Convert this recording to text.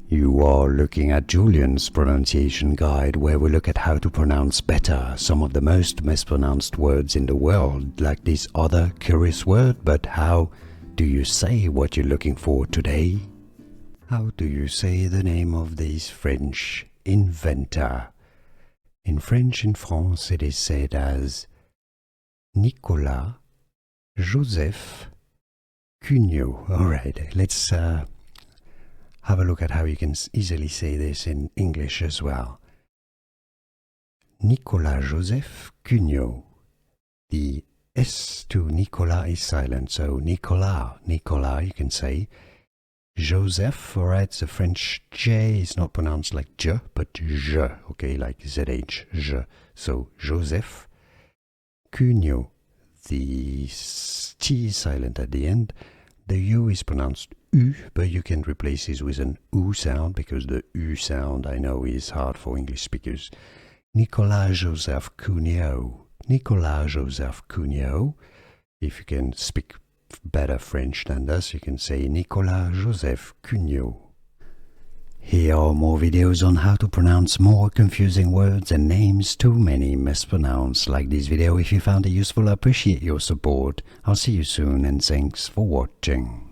You are looking at Julian's pronunciation guide, where we look at how to pronounce better some of the most mispronounced words in the world, like this other curious word. But how do you say what you're looking for today? How do you say the name of this French inventor? In French in France it is said as Nicolas Joseph Cugnot. Alright, let's have a look at how you can easily say this in English as well. Nicolas Joseph Cugnot. The S to Nicolas is silent, so Nicolas, you can say. Joseph, alright, the French J is not pronounced like J, but Je, okay, like ZH, Je. So, Joseph Cugnot. The T is silent at the end. The U is pronounced U, but you can replace it with an U sound, because the U sound, I know, is hard for English speakers. Nicolas Joseph Cugnot. Nicolas Joseph Cugnot. If you can speak better French than us, you can say Nicolas Joseph Cugnot. Here are more videos on how to pronounce more confusing words and names too many mispronounced. Like this video if you found it useful. I appreciate your support. I'll see you soon, and thanks for watching.